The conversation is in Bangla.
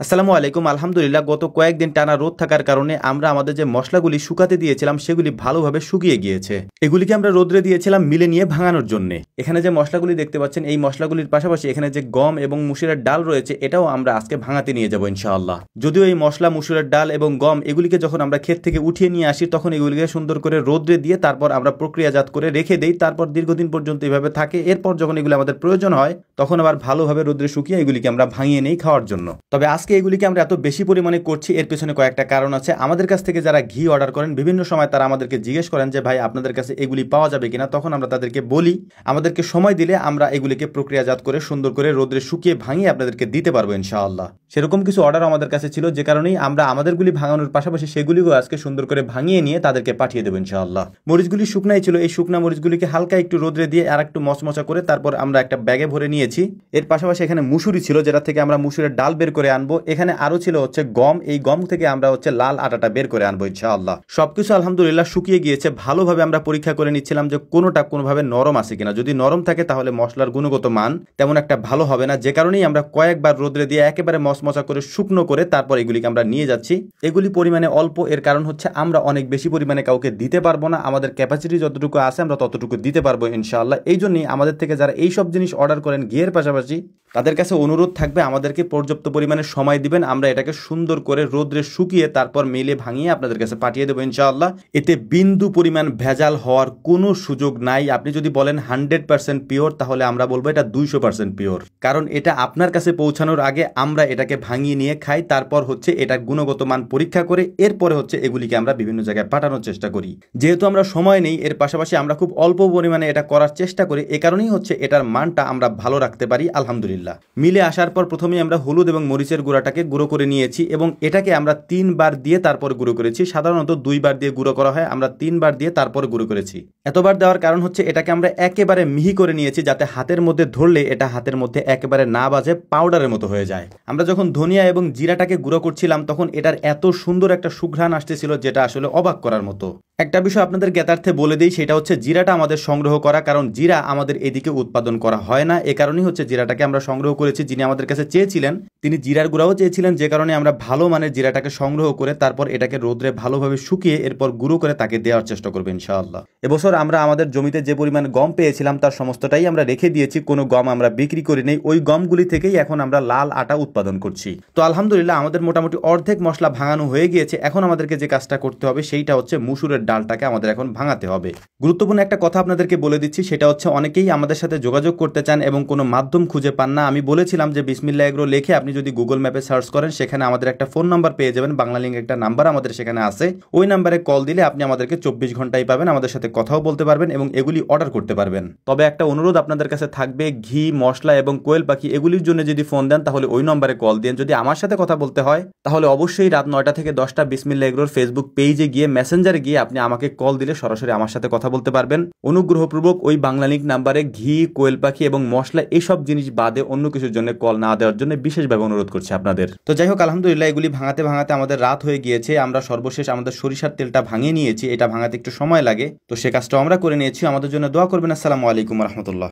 আসসালামু আলাইকুম। আলহামদুলিল্লাহ, গত কয়েকদিন টানা রোদ থাকার কারণে আমরা আমাদের যে মশলাগুলি শুকাতে দিয়েছিলাম সেগুলি ভালোভাবে শুকিয়ে গিয়েছে। এগুলিকে আমরা রোদ্রে দিয়েছিলাম মিলে নিয়ে ভাঙানোর জন্য। এখানে যে মশলাগুলি দেখতে পাচ্ছেন, এই মশলাগুলির পাশাপাশি এখানে যে গম এবং মুসুরের ডাল রয়েছে, এটাও আমরা আজকে ভাঙাতে নিয়ে যাব ইনশাআল্লাহ। যদিও এই মশলা, মুসুরের ডাল এবং গম এগুলিকে যখন আমরা ক্ষেত থেকে উঠিয়ে নিয়ে আসি, তখন এগুলিকে সুন্দর করে রোদ্রে দিয়ে তারপর আমরা প্রক্রিয়াজাত করে রেখে দেই। তারপর দীর্ঘদিন পর্যন্ত এইভাবে থাকে। এরপর যখন এগুলি আমাদের প্রয়োজন হয়, তখন আবার ভালোভাবে রোদ্রে শুকিয়ে এগুলিকে আমরা ভাঙিয়ে নেই খাওয়ার জন্য। তবে আজকে এগুলিকে আমরা এত বেশি পরিমাণে করছি, এর পেছনে কয়েকটা কারণ আছে। আমাদের কাছ থেকে যারা ঘি অর্ডার করেন, বিভিন্ন সময় তারা আমাদেরকে জিজ্ঞেস করেন যে ভাই, আপনাদের কাছে এগুলি পাওয়া যাবে কিনা। তখন আমরা তাদেরকে বলি, আমাদেরকে সময় দিলে আমরা এগুলিকে প্রক্রিয়াজাত করে সুন্দর করে রোদ্রে শুকিয়ে ভাঙিয়ে আপনাদেরকে দিতে পারবো ইনশাআল্লাহ। সেরকম কিছু অর্ডার আমাদের কাছে ছিল, যে কারণেই আমরা আমাদেরগুলি ভাঙানোর পাশাপাশি সেগুলিও আজকে সুন্দর করে ভাঙিয়ে নিয়ে তাদেরকে পাঠিয়ে দেবো ইনশাআল্লাহ। মরিচগুলি শুকনাই ছিল, এই শুকনা মরিচগুলিকে হালকা একটু রোদ্রে দিয়ে আর একটু মচমচা করে তারপর আমরা একটা ব্যাগে ভরে নিয়েছি। এর পাশাপাশি এখানে মুসুরি ছিল, যেটা থেকে আমরা মুসুরের ডাল বের করে আনবো। এখানে আরো ছিল হচ্ছে গম, এই গম থেকে আমরা হচ্ছে লাল আটাটা বের করে আনবো ইনশাআল্লাহ। সবকিছু আলহামদুলিল্লাহ শুকিয়ে গিয়েছে। ভালোভাবে আমরা পরীক্ষা করে নিচ্ছিলাম যে কোনোভাবে নরম আছে কিনা। যদি নরম থাকে তাহলে মশলার গুণগত মান তেমন একটা ভালো হবে না, যে কারণেই আমরা কয়েকবার রোদ্রে দিয়ে একেবারে মচমচা করে শুকনো করে তারপর এগুলিকে আমরা নিয়ে যাচ্ছি। এগুলি পরিমাণে অল্প, এর কারণ হচ্ছে আমরা অনেক বেশি পরিমাণে কাউকে দিতে পারবো না। আমাদের ক্যাপাসিটি যতটুকু আছে আমরা ততটুকু দিতে পারবো ইনশাআল্লাহ। এই জন্যই আমাদের থেকে যারা এইসব জিনিস অর্ডার করেন ঘিয়ের পাশাপাশি, তাদের কাছে অনুরোধ থাকবে আমাদেরকে পর্যাপ্ত পরিমাণে সময় দিবেন। আমরা এটাকে সুন্দর করে রোদ্রে শুকিয়ে তারপর মেলে ভাঙিয়ে আপনাদের কাছে পাঠিয়ে দেবো ইনশাআল্লাহ। এতে বিন্দু পরিমাণ ভেজাল হওয়ার কোনো সুযোগ নাই। আপনি যদি বলেন 100% পিওর, তাহলে আমরা বলবো এটা 200% পিওর। কারণ এটা আপনার কাছে পৌঁছানোর আগে আমরা এটাকে ভাঙিয়ে নিয়ে খাই, তারপর হচ্ছে এটা গুণগত মান পরীক্ষা করে এরপরে হচ্ছে এগুলিকে আমরা বিভিন্ন জায়গায় পাঠানোর চেষ্টা করি। যেহেতু আমরা সময় নেই, এর পাশাপাশি আমরা খুব অল্প পরিমাণে এটা করার চেষ্টা করি, এ কারণেই হচ্ছে এটার মানটা আমরা ভালো রাখতে পারি আলহামদুলিল্লাহ। মিলে আসার পর প্রথমেই আমরা হলুদ এবং মরিচের গুঁড়াটাকে গুঁড়ো করে নিয়েছি এবং এটাকে আমরা 3 বার দিয়ে তারপর গুঁড়ো করেছি। সাধারণত 2 বার দিয়ে গুঁড়ো করা হয়, আমরা 3 বার দিয়ে তারপর গুঁড়ো করেছি। এতবার দেওয়ার কারণ হচ্ছে এটাকে আমরা একেবারে মিহি করে নিয়েছি, যাতে হাতের মধ্যে ধরলে এটা হাতের মধ্যে একেবারে না বাজে, পাউডারের মতো হয়ে যায়। আমরা যখন ধনিয়া এবং জিরাটাকে গুঁড়ো করছিলাম, তখন এটার এত সুন্দর একটা সুঘ্রাণ আসতেছিল, যেটা আসলে অবাক করার মতো। একটা বিষয় আপনাদের জ্ঞাতার্থে বলে দিই, সেটা হচ্ছে জিরাটা আমাদের সংগ্রহ করা, কারণ জিরা আমাদের এদিকে উৎপাদন করা হয় না। এ কারণেই হচ্ছে জিরাটাকে আমরা সংগ্রহ করেছি। যিনি আমাদের কাছে চেয়েছিলেন তিনি জিরার গুঁড়াও চেয়েছিলেন, যে কারণে আমরা ভালো মানের জিরাটাকে সংগ্রহ করে তারপর এটাকে রোদ্রে ভালোভাবে শুকিয়ে এরপর গুঁড়ো করে তাকে দেওয়ার চেষ্টা করবো ইনশাআল্লাহ। এবছর আমরা আমাদের জমিতে যে পরিমাণ গম পেয়েছিলাম তার সমস্তটাই আমরা রেখে দিয়েছি, কোনো গম আমরা বিক্রি করি নেই। ওই গমগুলি থেকেই এখন আমরা লাল আটা উৎপাদন করছি। তো আলহামদুলিল্লাহ আমাদের মোটামুটি অর্ধেক মশলা ভাঙানো হয়ে গিয়েছে। এখন আমাদেরকে যে কাজটা করতে হবে সেইটা হচ্ছে মুসুরের ডালটাকে আমাদের এখন ভাঙাতে হবে। গুরুত্বপূর্ণ একটা কথা আপনাদেরকে বলে দিচ্ছি, সেটা হচ্ছে অনেকেই আমাদের সাথে যোগাযোগ করতে চান এবং কোনো মাধ্যম খুঁজে পান না। আমি বলেছিলাম যে বিসমিল্লাহ এগ্রো লিখে আপনি যদি গুগল ম্যাপে সার্চ করেন, সেখানে আমাদের একটা ফোন নাম্বার পেয়ে যাবেন। বাংলালিংক একটা নাম্বার আমাদের সেখানে আছে, ওই নাম্বারে কল দিলে আপনি আমাদেরকে 24 ঘন্টায় পাবেন, আমাদের সাথে কথাও বলতে পারবেন এবং এগুলি অর্ডার করতে পারবেন। তবে একটা অনুরোধ আপনাদের কাছে থাকবে, ঘি, মশলা এবং কোয়েল পাখি এগুলির জন্য যদি ফোন দেন তাহলে ওই নম্বরে কল দেন। যদি আমার সাথে কথা বলতে হয় তাহলে অবশ্যই রাত 9টা থেকে 10টা বিসমিল্লাহ এগ্রোর ফেসবুক পেজে গিয়ে মেসেঞ্জারে গিয়ে আপনি আমাকে কল দিলে সরাসরি আমার সাথে কথা বলতে পারবেন। অনুগ্রহপূর্বক ওই বাংলালিংক নাম্বারে ঘি, কোয়েল পাখি এবং মশলা এসব জিনিস বাদে অন্য কিছুর জন্য কল না দেওয়ার জন্য বিশেষভাবে অনুরোধ করছি আপনাদের। তো যাই হোক, আলহামদুলিল্লাহ এগুলি ভাঙাতে ভাঙাতে আমাদের রাত হয়ে গিয়েছে। আমরা সর্বশেষ আমাদের সরিষার তেলটা ভাঙিয়ে নিয়েছি। এটা ভাঙাতে একটু সময় লাগে, তো সে কাজটা আমরা করে নিয়েছি। আমাদের জন্য দোয়া করবেন। আসসালামু আলাইকুম রহমতুল্লাহ।